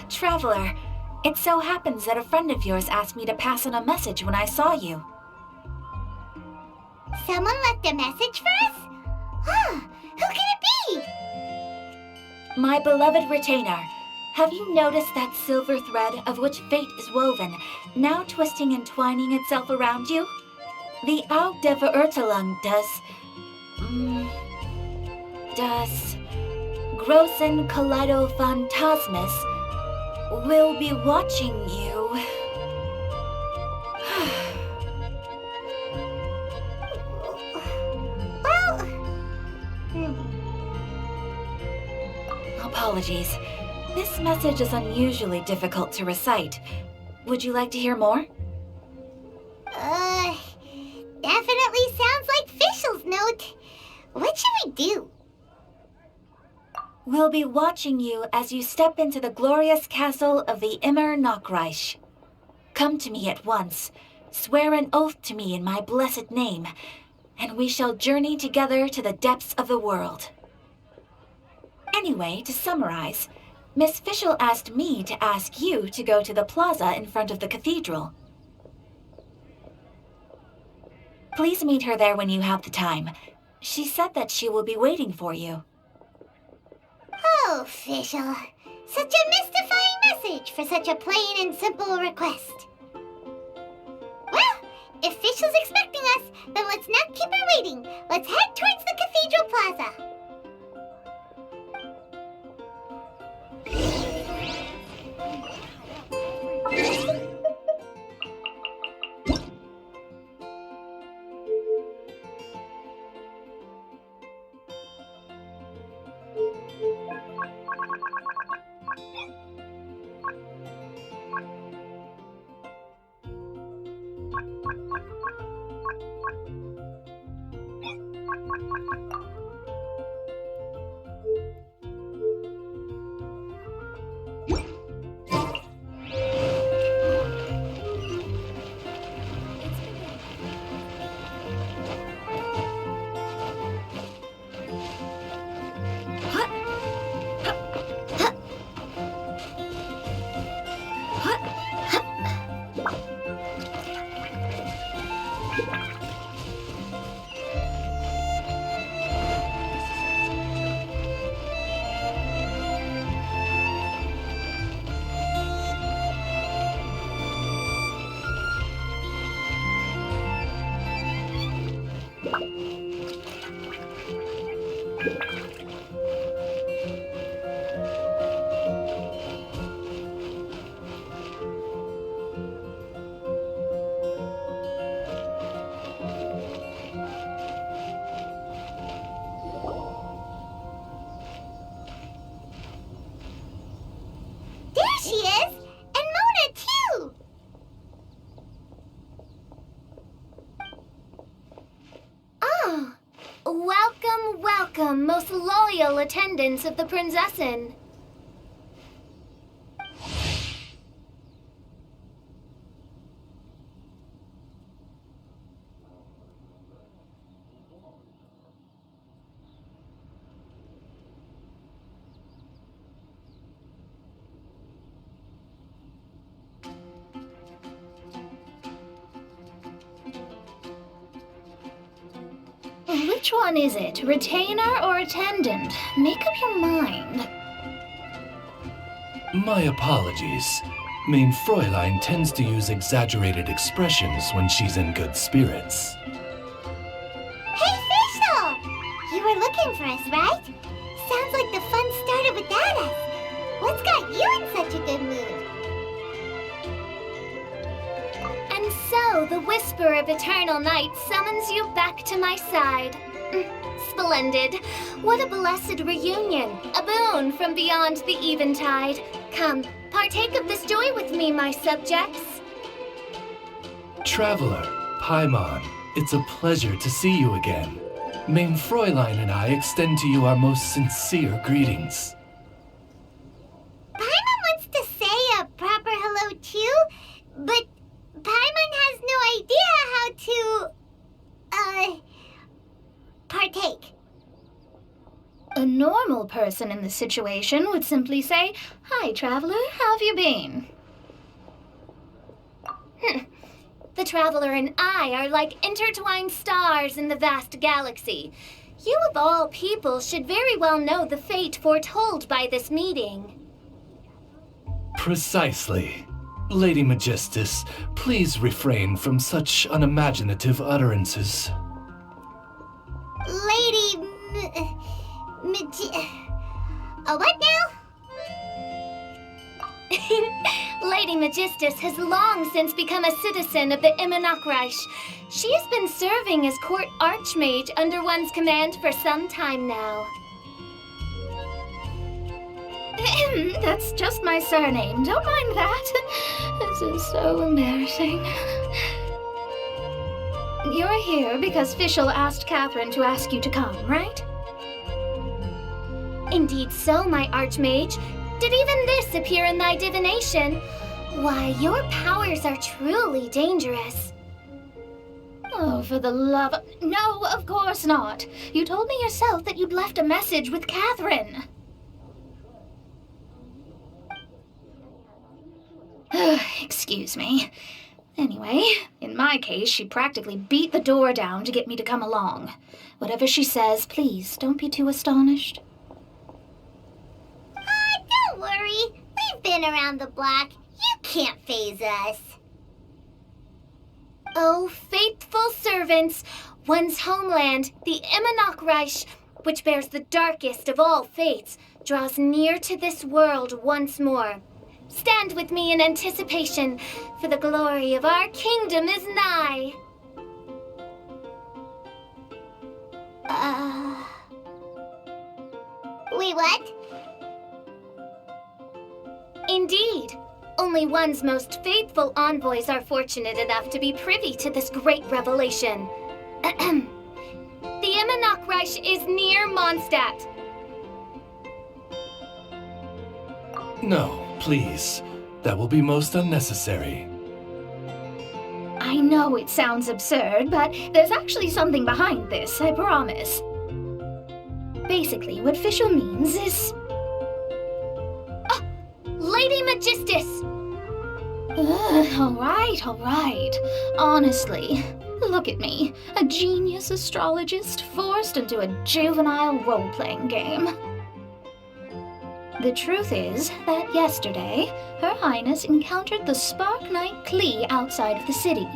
Traveler, it so happens that a friend of yours asked me to pass on a message when I saw you. Someone left a message for us? Huh, who can it be? My beloved retainer, have you noticed that silver thread of which fate is woven, now twisting and twining itself around you? The Aug der Verurteilung das Großen Kaleido Phantasmus will be watching you. Apologies. This message is unusually difficult to recite. Would you like to hear more? Definitely sounds like Fischl's note. What should we do? We'll be watching you as you step into the glorious castle of the Immer Knockreich. Come to me at once, swear an oath to me in my blessed name, and we shall journey together to the depths of the world. Anyway, to summarize, Miss Fischl asked me to ask you to go to the plaza in front of the cathedral. Please meet her there when you have the time. She said that she will be waiting for you. Oh, Fischl. Such a mystifying message for such a plain and simple request. Well, if Fischl's expecting us, then let's not keep her waiting. Let's head towards the cathedral plaza. Welcome, most loyal attendants of the Prinzessin. Which one is it, retainer or attendant? Make up your mind. My apologies. Mein Fräulein tends to use exaggerated expressions when she's in good spirits. Hey, Fischl! You were looking for us, right? Sounds like the fun started without us. What's got you in such a good mood? And so, the whisper of eternal night summons you back to my side. Splendid. What a blessed reunion. A boon from beyond the eventide. Come, partake of this joy with me, my subjects. Traveler, Paimon, it's a pleasure to see you again. Mein Fräulein and I extend to you our most sincere greetings. Paimon wants to say a proper hello too, but Paimon has no idea how to, partake. A normal person in this situation would simply say, "Hi, traveler, how have you been?" The Traveler and I are like intertwined stars in the vast galaxy. You of all people should very well know the fate foretold by this meeting. Precisely. Lady Magistus, please refrain from such unimaginative utterances. What now? Lady Magistus has long since become a citizen of the Immonokreich. She has been serving as court archmage under one's command for some time now. That's just my surname. Don't mind that. This is so embarrassing. You're here because Fischl asked Catherine to ask you to come, right? Indeed so, my archmage. Did even this appear in thy divination? Why, your powers are truly dangerous. Oh, for the love of... No, of course not. You told me yourself that you'd left a message with Catherine. Excuse me. Anyway, in my case, she practically beat the door down to get me to come along. Whatever she says, please don't be too astonished. Don't worry. We've been around the block. You can't faze us. Oh, faithful servants, one's homeland, the Immonokreich, which bears the darkest of all fates, draws near to this world once more. Stand with me in anticipation, for the glory of our kingdom is nigh. Wait, what? Indeed. Only one's most faithful envoys are fortunate enough to be privy to this great revelation. The Immonokreich is near Mondstadt. No, please. That will be most unnecessary. I know it sounds absurd, but there's actually something behind this, I promise. Basically, what Fischl means is... Lady Magistus! All right. Honestly, look at me, a genius astrologist forced into a juvenile role-playing game. The truth is that yesterday, Her Highness encountered the Spark Knight Klee outside of the city.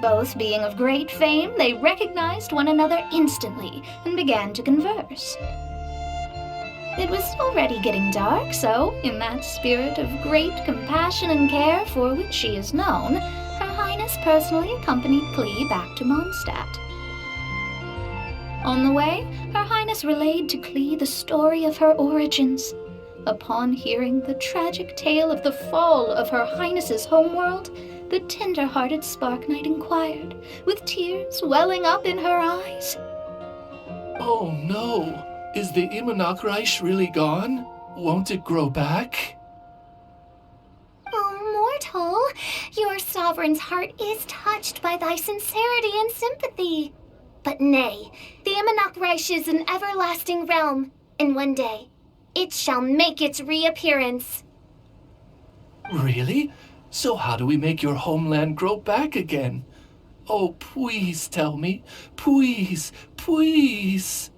Both being of great fame, they recognized one another instantly and began to converse. It was already getting dark, so, in that spirit of great compassion and care for which she is known, Her Highness personally accompanied Klee back to Mondstadt. On the way, Her Highness relayed to Klee the story of her origins. Upon hearing the tragic tale of the fall of Her Highness's homeworld, the tender-hearted Spark Knight inquired, with tears welling up in her eyes. Oh no! Is the Immonokreich really gone? Won't it grow back? Oh, mortal, your sovereign's heart is touched by thy sincerity and sympathy. But nay, the Immonokreich is an everlasting realm, and one day it shall make its reappearance. Really? So how do we make your homeland grow back again? Oh, please tell me. Please, please.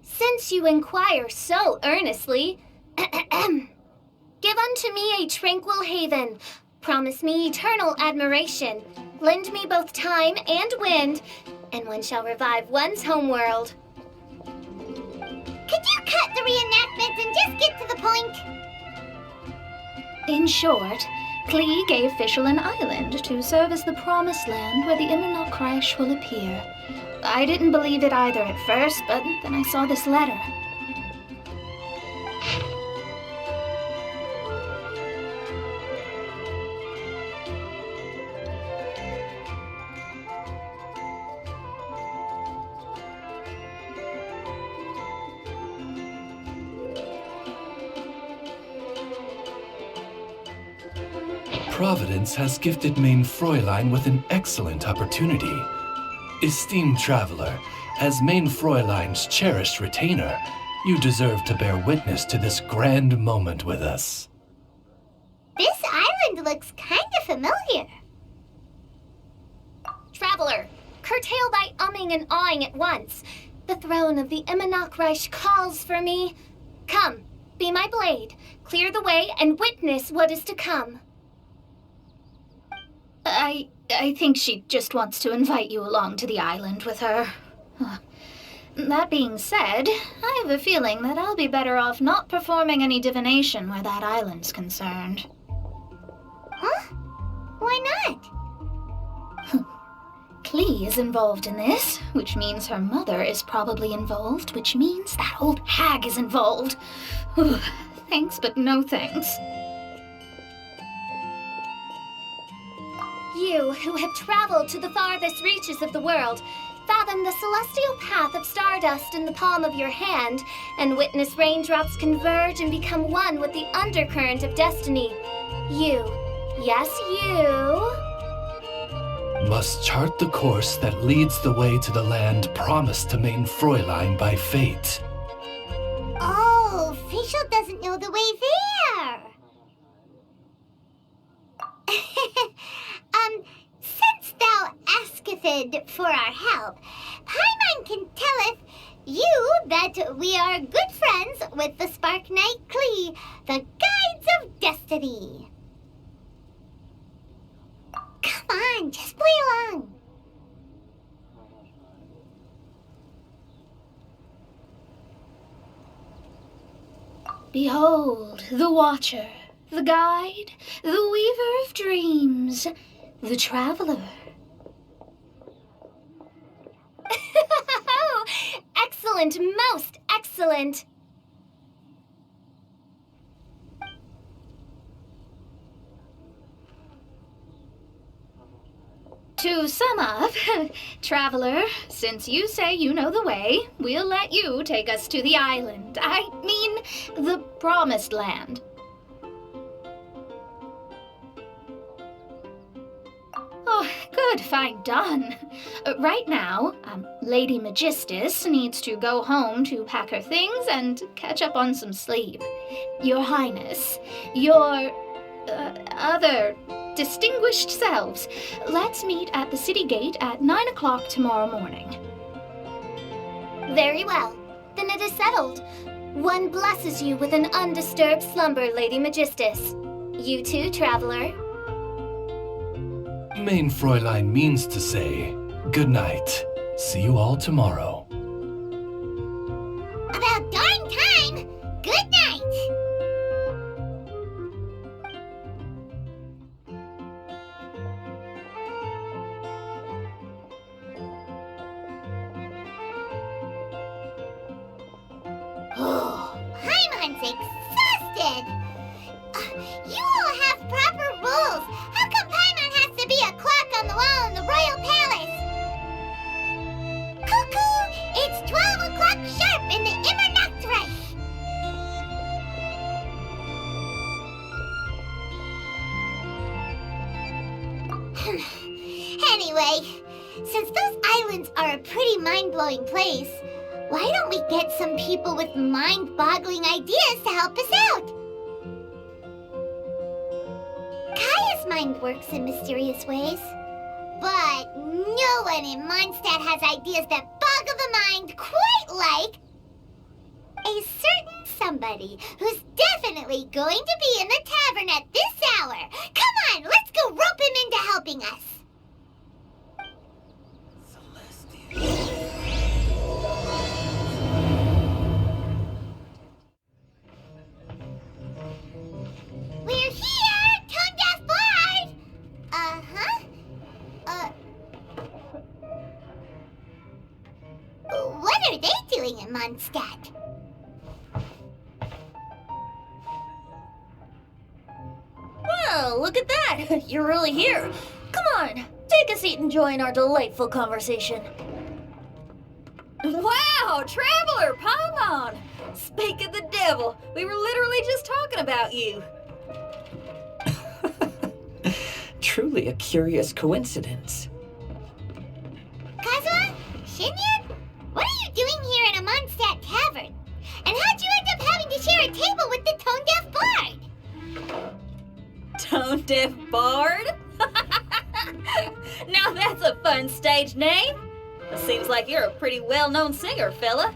Since you inquire so earnestly, give unto me a tranquil haven. Promise me eternal admiration. Lend me both time and wind, and one shall revive one's homeworld. Could you cut the reenactments and just get to the point? In short, Klee gave Fischl an island to serve as the promised land where the Immonokreich will appear. I didn't believe it either at first, but then I saw this letter. Providence has gifted Main Fräulein with an excellent opportunity. Esteemed traveler, As Main Fräulein's cherished retainer, you deserve to bear witness to this grand moment with us. This island looks kind of familiar. Traveler, curtail thy umming and awing at once. The throne of the Immernachtreich calls for me. Come, be my blade, clear the way, and witness what is to come. I think she just wants to invite you along to the island with her. That being said, I have a feeling that I'll be better off not performing any divination where that island's concerned. Huh? Why not? Klee is involved in this, which means her mother is probably involved, which means that old hag is involved. Thanks, but no thanks. You, who have traveled to the farthest reaches of the world, fathom the celestial path of stardust in the palm of your hand, and witness raindrops converge and become one with the undercurrent of destiny. You, yes, you, must chart the course that leads the way to the land promised to Main Fräulein by fate. Oh, Fischl doesn't know the way there. Since thou asketh for our help, Paimon can telleth you that we are good friends with the Spark Knight Klee, the Guides of Destiny. Come on, just play along. Behold, the Watcher, the Guide, the Weaver of Dreams, the Traveler. Excellent, most excellent. To sum up, Traveler, since you say you know the way, we'll let you take us to the island. I mean, the Promised Land. Oh, good, fine, done. Right now, Lady Magistus needs to go home to pack her things and catch up on some sleep. Your Highness, your other distinguished selves, let's meet at the city gate at 9 o'clock tomorrow morning. Very well. Then it is settled. One blesses you with an undisturbed slumber, Lady Magistus. You too, Traveler. Main Fräulein means to say, good night. See you all tomorrow. About darn time! Good night! Oh, Paimon's exhausted! You all have proper rules! How come Paimon has to be a clock on the wall in the royal palace? Cuckoo! It's 12 o'clock sharp in the Immernachtreich! Anyway, since those islands are a pretty mind-blowing place, why don't we get some people with mind-boggling ideas to help us out? Kaya's mind works in mysterious ways, but no one in Mondstadt has ideas that boggle the mind quite like a certain somebody who's definitely going to be in the tavern at this hour. Come on, let's go rope him into helping us. We're here! Tone deaf bard! What are they doing in Mondstadt? Well, look at that! You're really here. Come on, take a seat and join our delightful conversation. Wow, Traveler, Paimon! Speak of the devil, we were literally just talking about you. Truly a curious coincidence. Kazuha? Shinyan? Tone Deaf Bard? Now that's a fun stage name. It seems like you're a pretty well-known singer, fella.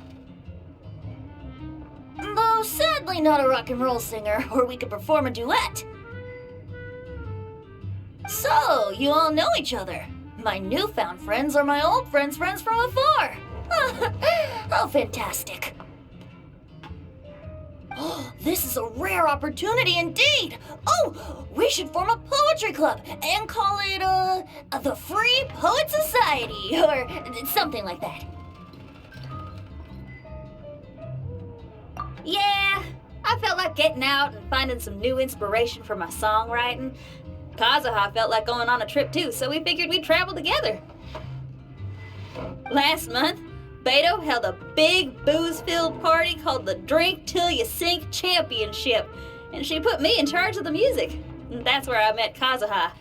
Though sadly not a rock and roll singer, or we could perform a duet. So, you all know each other. My newfound friends are my old friends' friends from afar. How fantastic. This is a rare opportunity indeed. Oh, we should form a poetry club and call it, the Free Poet Society, or something like that. Yeah, I felt like getting out and finding some new inspiration for my songwriting. Kazuha felt like going on a trip too, so we figured we'd travel together. Last month, Beto held a big booze-filled party called the Drink Till You Sink Championship, and she put me in charge of the music. And that's where I met Kazuha.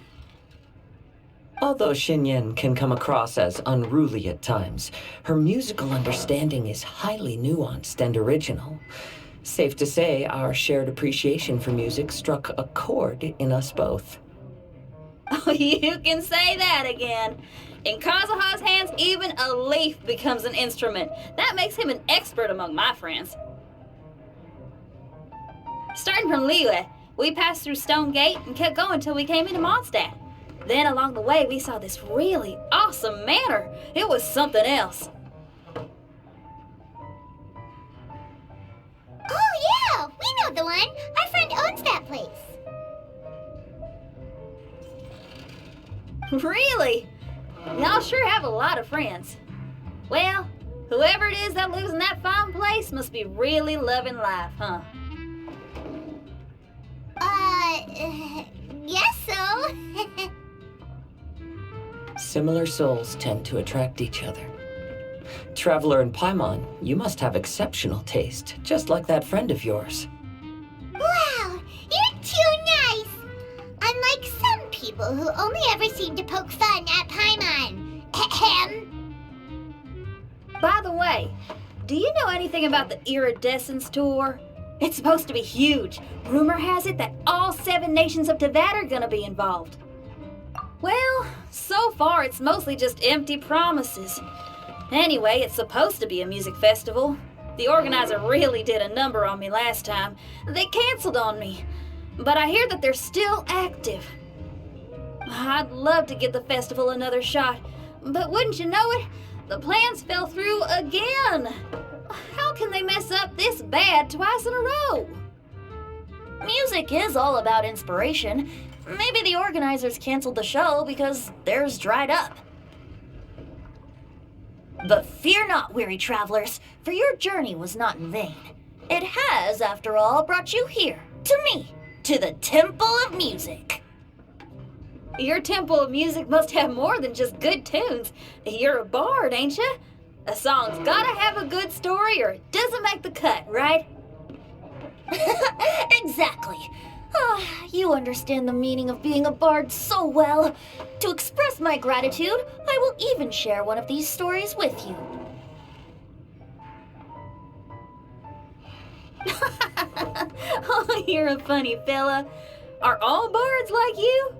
Although Xinyan can come across as unruly at times, her musical understanding is highly nuanced and original. Safe to say, our shared appreciation for music struck a chord in us both. Oh, you can say that again. In Kazuha's hands, even a leaf becomes an instrument. That makes him an expert among my friends. Starting from Liyue, we passed through Stone Gate and kept going till we came into Mondstadt. Then along the way, we saw this really awesome manor. It was something else. Oh, yeah, we know the one. Our friend owns that place. Really? Y'all sure have a lot of friends. Well, whoever it is that lives in that fine place must be really loving life, huh? Guess so. Similar souls tend to attract each other. Traveler in Paimon, you must have exceptional taste, just like that friend of yours. Wow, you're too nice. Unlike some people who only ever seem to poke fun at Paimon. Ahem. By the way, do you know anything about the Iridescence Tour? It's supposed to be huge. Rumor has it that all 7 nations of Tevat are gonna be involved. Well, so far it's mostly just empty promises. Anyway, it's supposed to be a music festival. The organizer really did a number on me last time. They canceled on me. But I hear that they're still active. I'd love to give the festival another shot. But wouldn't you know it, the plans fell through again. How can they mess up this bad twice in a row? Music is all about inspiration. Maybe the organizers canceled the show because theirs dried up. But fear not, weary travelers, for your journey was not in vain. It has, after all, brought you here, to me, to the Temple of Music. Your Temple of Music must have more than just good tunes. You're a bard, ain't you? A song's gotta have a good story or it doesn't make the cut, right? Exactly. You understand the meaning of being a bard so well. To express my gratitude, I will even share one of these stories with you. Oh, you're a funny fella. Are all bards like you?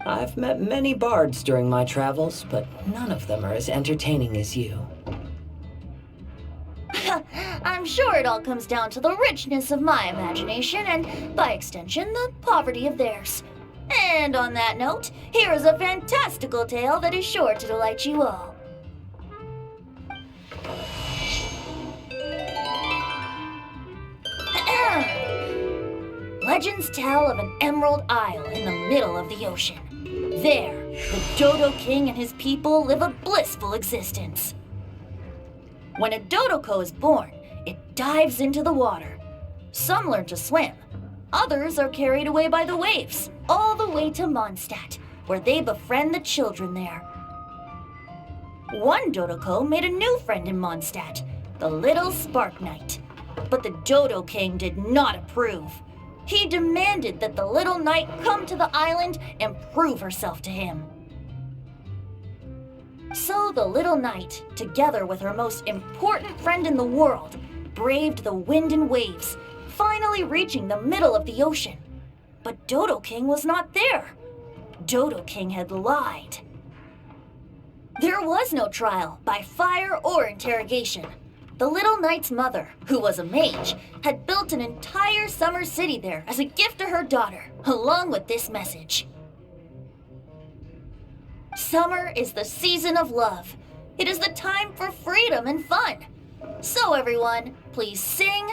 I've met many bards during my travels, but none of them are as entertaining as you. I'm sure it all comes down to the richness of my imagination and, by extension, the poverty of theirs. And on that note, here is a fantastical tale that is sure to delight you all. Legends tell of an emerald isle in the middle of the ocean. There, the Dodo King and his people live a blissful existence. When a Dodoko is born, it dives into the water. Some learn to swim. Others are carried away by the waves, all the way to Mondstadt, where they befriend the children there. One Dodoko made a new friend in Mondstadt, the little Spark Knight. But the Dodo King did not approve. He demanded that the little knight come to the island and prove herself to him. So the little knight, together with her most important friend in the world, braved the wind and waves, finally reaching the middle of the ocean. But Dodo King was not there. Dodo King had lied. There was no trial by fire or interrogation. The little knight's mother, who was a mage, had built an entire summer city there as a gift to her daughter, along with this message. Summer is the season of love. It is the time for freedom and fun. So everyone, please sing,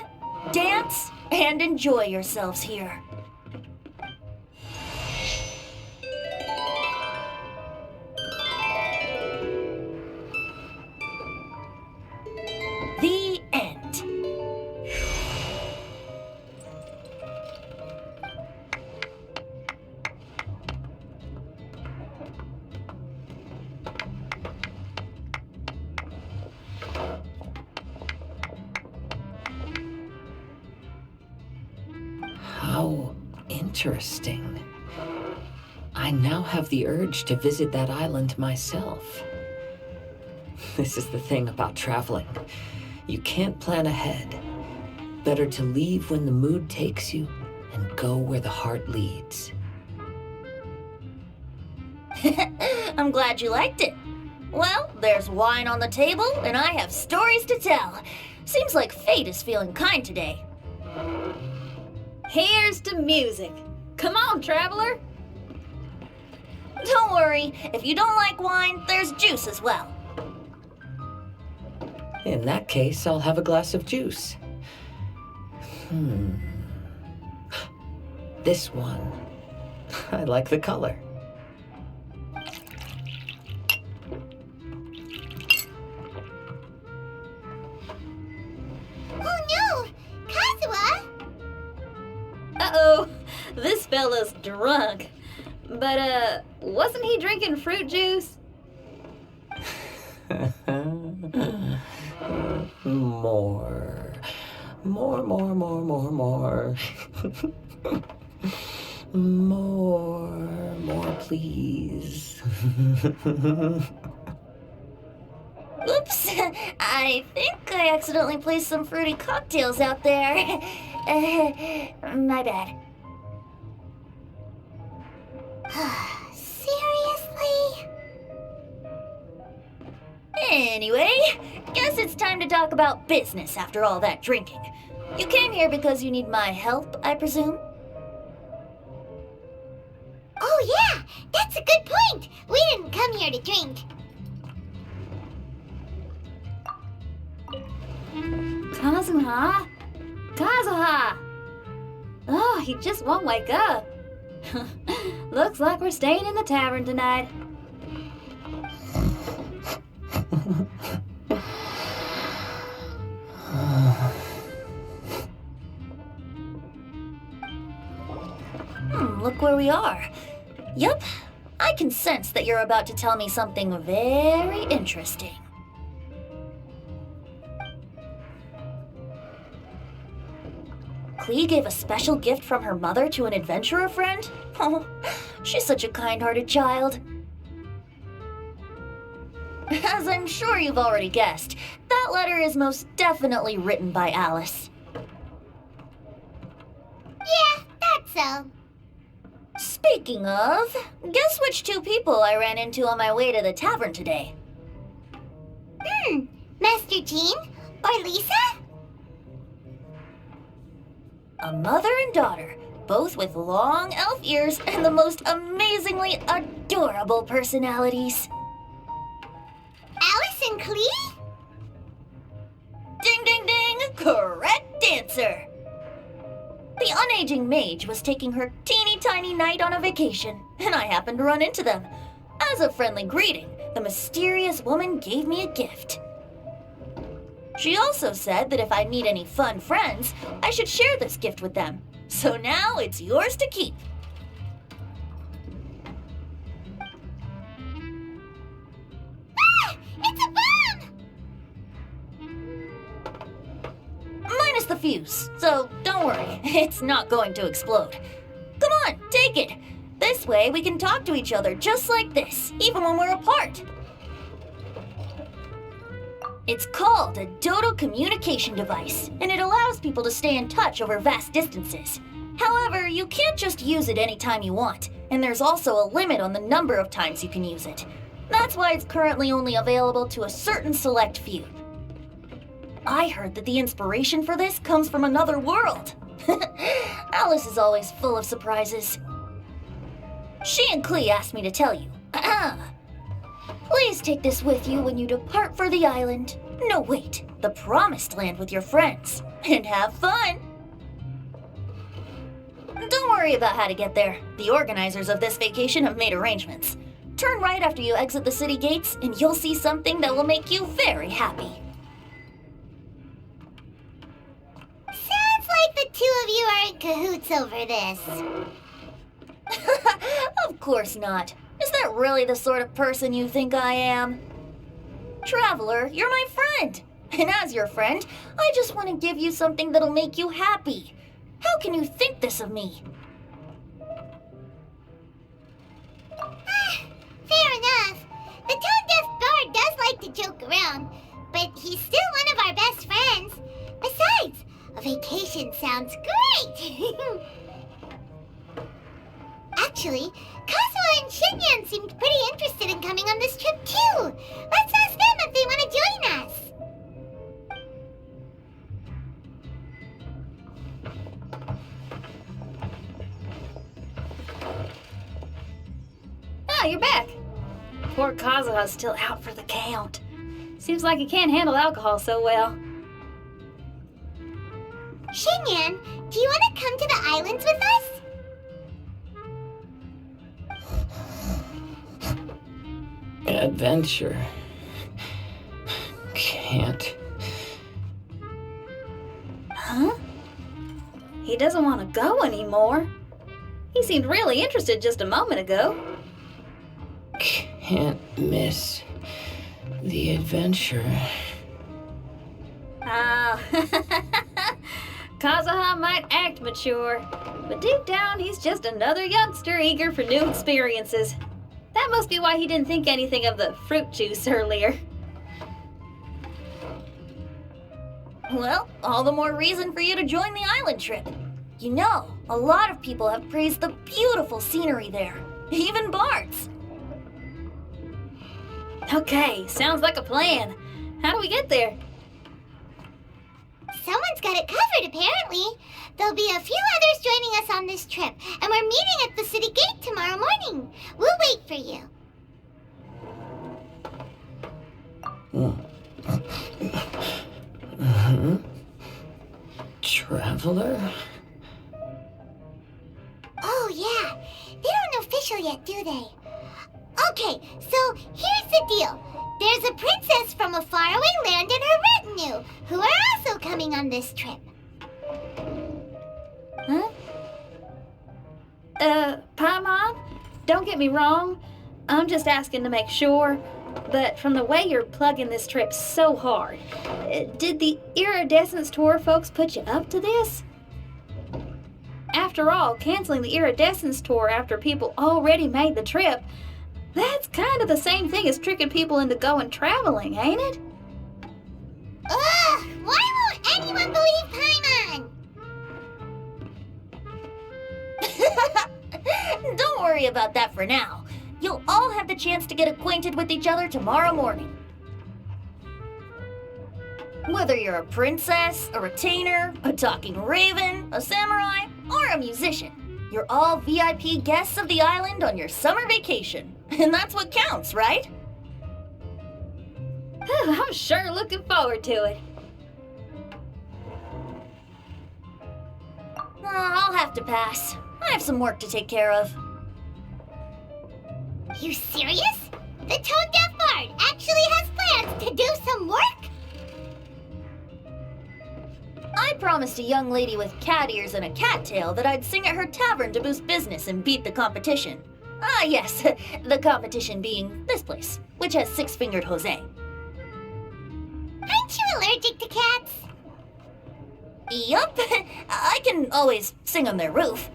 dance, and enjoy yourselves here. The end. How interesting. I now have the urge to visit that island myself. This is the thing about traveling. You can't plan ahead. Better to leave when the mood takes you and go where the heart leads. I'm glad you liked it. Well, there's wine on the table, and I have stories to tell. Seems like fate is feeling kind today. Here's to music. Come on, traveler. Don't worry, if you don't like wine, there's juice as well. In that case, I'll have a glass of juice. This one. I like the color. Oh no! Kazuha! Uh-oh, this fella's drunk. But, wasn't he drinking fruit juice? More. More, please. Oops, I think I accidentally placed some fruity cocktails out there. My bad. Seriously? Anyway, guess it's time to talk about business after all that drinking. You came here because you need my help, I presume? Oh yeah, that's a good point. We didn't come here to drink. Kazuha? Kazuha! Oh, he just won't wake up. Looks like we're staying in the tavern tonight. Look where we are. Yup, I can sense that you're about to tell me something very interesting. Klee gave a special gift from her mother to an adventurer friend? Oh, she's such a kind-hearted child. As I'm sure you've already guessed, that letter is most definitely written by Alice. Yeah, that's so. Speaking of, guess which two people I ran into on my way to the tavern today? Master Jean? Or Lisa? A mother and daughter, both with long elf ears and the most amazingly adorable personalities. Alice and Klee? Ding, ding, ding! Correct answer! The unaging mage was taking her teeny tiny knight on a vacation, and I happened to run into them. As a friendly greeting, the mysterious woman gave me a gift. She also said that if I meet any fun friends, I should share this gift with them. So now it's yours to keep. Ah! It's a bomb! Minus the fuse, so don't worry, it's not going to explode. Come on, take it. This way we can talk to each other just like this, even when we're apart. It's called a Dodo communication device, and it allows people to stay in touch over vast distances. However, you can't just use it anytime you want, and there's also a limit on the number of times you can use it. That's why it's currently only available to a certain select few. I heard that the inspiration for this comes from another world. Alice is always full of surprises. She and Klee asked me to tell you. Please take this with you when you depart for the island. No, wait, the Promised Land with your friends. And have fun! Don't worry about how to get there. The organizers of this vacation have made arrangements. Turn right after you exit the city gates, and you'll see something that will make you very happy. Sounds like the two of you are in cahoots over this. Of course not. Is that really the sort of person you think I am? Traveler, you're my friend. And as your friend, I just want to give you something that'll make you happy. How can you think this of me? Fair enough. The tone-deaf bard does like to joke around, but he's still one of our best friends. Besides, a vacation sounds great! Actually, Kazuha and Shinyan seemed pretty interested in coming on this trip too. Let's ask them if they want to join us. Ah, you're back. Poor Kazuha's still out for the count. Seems like he can't handle alcohol so well. Shinyan, do you want to come to the islands with us? Adventure. Can't. Huh? He doesn't want to go anymore. He seemed really interested just a moment ago. Can't miss the adventure. Ah, Kazuha might act mature, but deep down he's just another youngster eager for new experiences. That must be why he didn't think anything of the fruit juice earlier. Well, all the more reason for you to join the island trip. You know, a lot of people have praised the beautiful scenery there, even bards. Okay, sounds like a plan. How do we get there? Someone's got it covered, apparently. There'll be a few others joining us on this trip, and we're meeting at the city gate tomorrow morning. We'll wait for you. Traveler? Oh, yeah. They don't official yet, do they? Okay, so here's the deal. There's a princess from a faraway land and her retinue, who are also coming on this trip. Huh? Paimon, don't get me wrong. I'm just asking to make sure. But from the way you're plugging this trip so hard, did the Iridescence Tour folks put you up to this? After all, canceling the Iridescence Tour after people already made the trip, that's kind of the same thing as tricking people into going traveling, ain't it? Ugh! Why won't anyone believe Paimon? Don't worry about that for now. You'll all have the chance to get acquainted with each other tomorrow morning. Whether you're a princess, a retainer, a talking raven, a samurai, or a musician, you're all VIP guests of the island on your summer vacation. And that's what counts, right? I'm sure looking forward to it. I'll have to pass. I have some work to take care of. You serious? The tone-deaf bard actually has plans to do some work? I promised a young lady with cat ears and a cattail that I'd sing at her tavern to boost business and beat the competition. Ah, yes, the competition being this place, which has six-fingered Jose. Aren't you allergic to cats? Yup, I can always sing on their roof.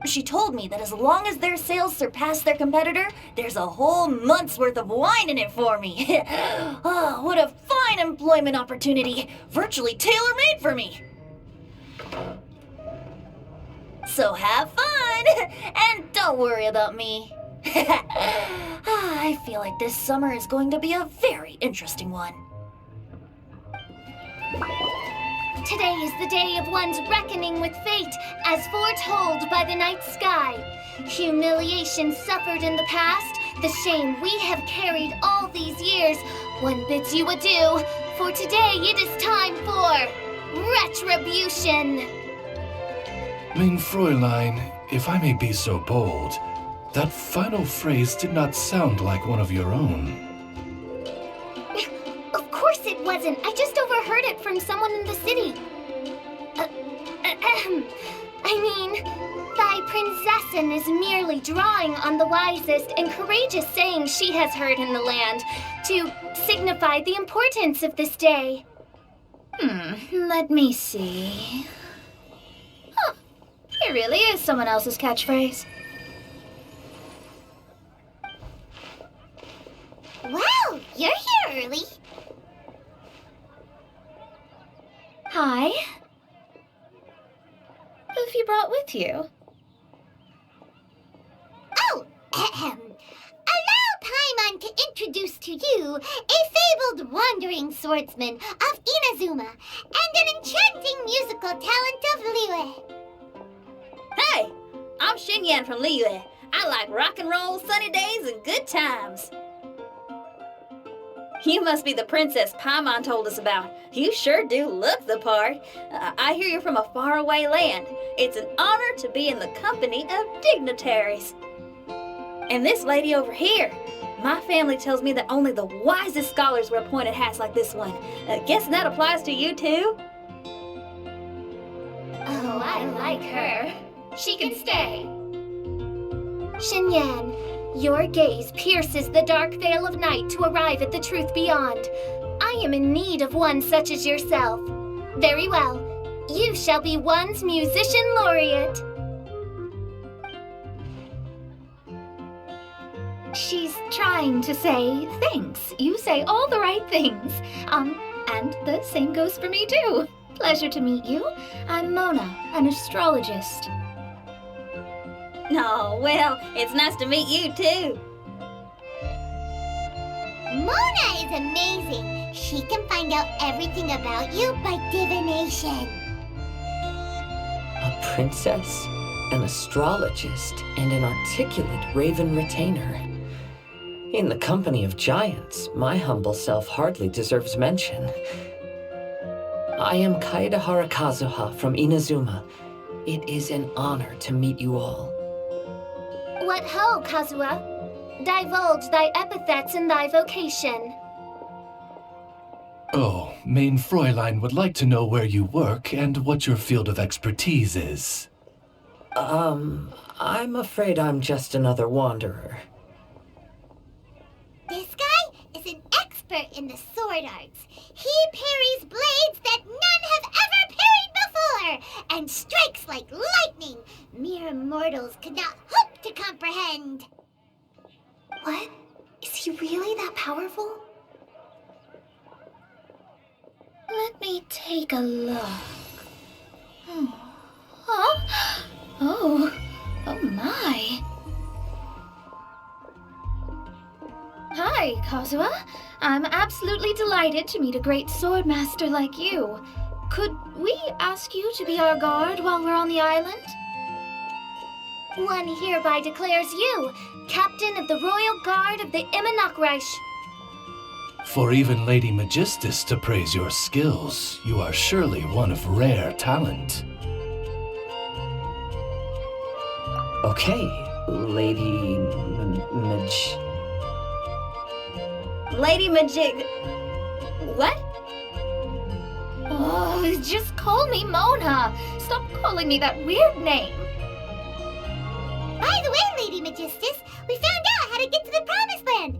She told me that as long as their sales surpass their competitor, there's a whole month's worth of wine in it for me. Oh, what a fine employment opportunity! Virtually tailor-made for me! So have fun! And don't worry about me. I feel like this summer is going to be a very interesting one. Today is the day of one's reckoning with fate, as foretold by the night sky. Humiliation suffered in the past, the shame we have carried all these years. One bids you adieu, for today it is time for retribution. Mein Fräulein, if I may be so bold, that final phrase did not sound like one of your own. Of course it wasn't. I just overheard it from someone in the city. I mean, thy princessin is merely drawing on the wisest and courageous sayings she has heard in the land to signify the importance of this day. Let me see. Huh, it really is someone else's catchphrase. Wow, you're here early. Hi. Who have you brought with you? Oh, allow Paimon to introduce to you a fabled wandering swordsman of Inazuma and an enchanting musical talent of Liyue. Hey, I'm Xinyan from Liyue. I like rock and roll, sunny days, and good times. You must be the princess Paimon told us about. You sure do look the part. I hear you're from a faraway land. It's an honor to be in the company of dignitaries. And this lady over here, my family tells me that only the wisest scholars wear pointed hats like this one. Guessing that applies to you too? Oh, I like her. She can stay. Xinyan, your gaze pierces the dark veil of night to arrive at the truth beyond. I am in need of one such as yourself. Very well. You shall be one's musician laureate. She's trying to say thanks. You say all the right things. And the same goes for me too. Pleasure to meet you. I'm Mona, an astrologist. Oh, well, it's nice to meet you too. Mona is amazing. She can find out everything about you by divination. A princess, an astrologist, and an articulate raven retainer. In the company of giants, my humble self hardly deserves mention. I am Kaeda Harakazuha from Inazuma. It is an honor to meet you all. What ho, Kazuha? Divulge thy epithets and thy vocation. Oh, Mein Fräulein would like to know where you work and what your field of expertise is. I'm afraid I'm just another wanderer. This guy is an expert in the sword arts. He parries blades that none have ever parried before, and strikes like lightning mere mortals could not hope to comprehend. What? Is he really that powerful? Let me take a look. Huh? Oh my. Hi, Kazuha. I'm absolutely delighted to meet a great swordmaster like you. Could we ask you to be our guard while we're on the island? One hereby declares you captain of the Royal Guard of the Imanakreich. For even Lady Magistus to praise your skills, you are surely one of rare talent. Okay, Lady Lady Majig... What? Oh, just call me Mona. Stop calling me that weird name. By the way, Lady Magistus, we found out how to get to the Promised Land.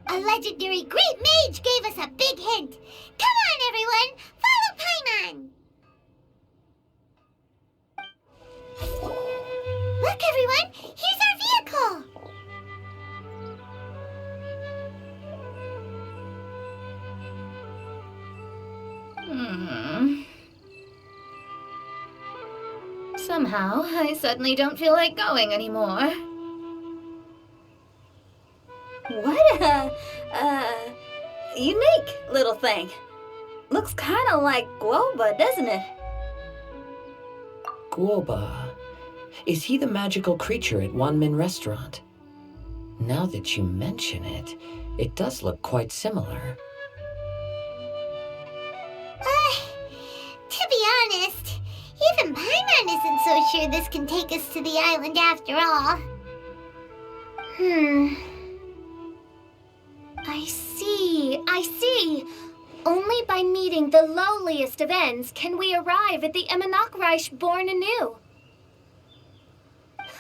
A legendary great mage gave us a big hint. Come on, everyone, follow Paimon. Look, everyone! Here's our vehicle! Somehow, I suddenly don't feel like going anymore. What unique little thing. Looks kind of like Guoba, doesn't it? Guoba. Is he the magical creature at Wanmin Restaurant? Now that you mention it, it does look quite similar. To be honest, even Paimon isn't so sure this can take us to the island after all. I see. Only by meeting the lowliest of ends can we arrive at the Imanakreich born anew.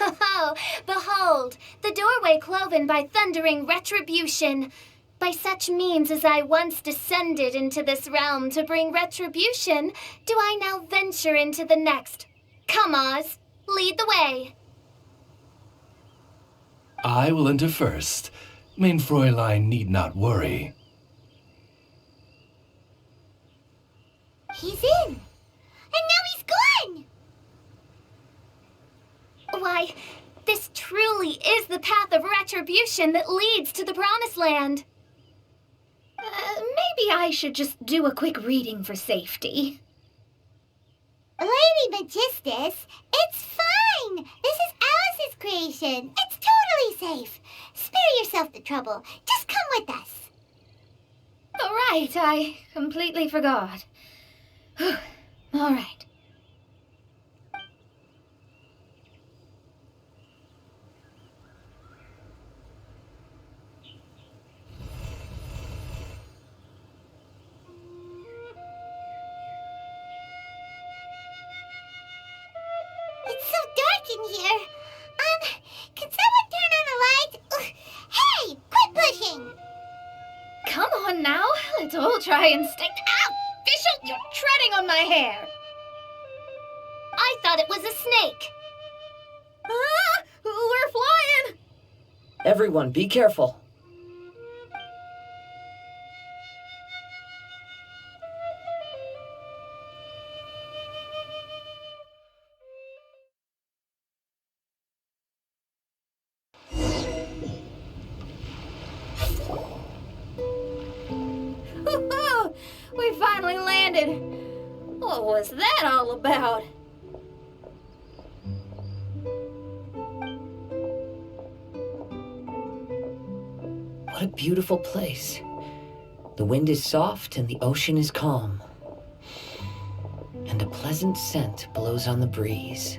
Oh, behold, the doorway cloven by thundering retribution. By such means as I once descended into this realm to bring retribution, do I now venture into the next. Come, Oz, lead the way. I will enter first. Mein Fräulein need not worry. He's in. And now he's gone. Why, this truly is the path of retribution that leads to the Promised Land. Maybe I should just do a quick reading for safety. Lady Magistus, it's fine. This is Alice's creation. It's totally safe. Spare yourself the trouble. Just come with us. All right, I completely forgot. All right. It's so dark in here. Can someone turn on the lights? Ugh. Hey, quit pushing. Come on now, let's all try and stay. Ow! Bishop, you're treading on my hair. I thought it was a snake. Ah! We're flying! Everyone, be careful. We finally landed. What was that all about? What a beautiful place. The wind is soft and the ocean is calm. And a pleasant scent blows on the breeze.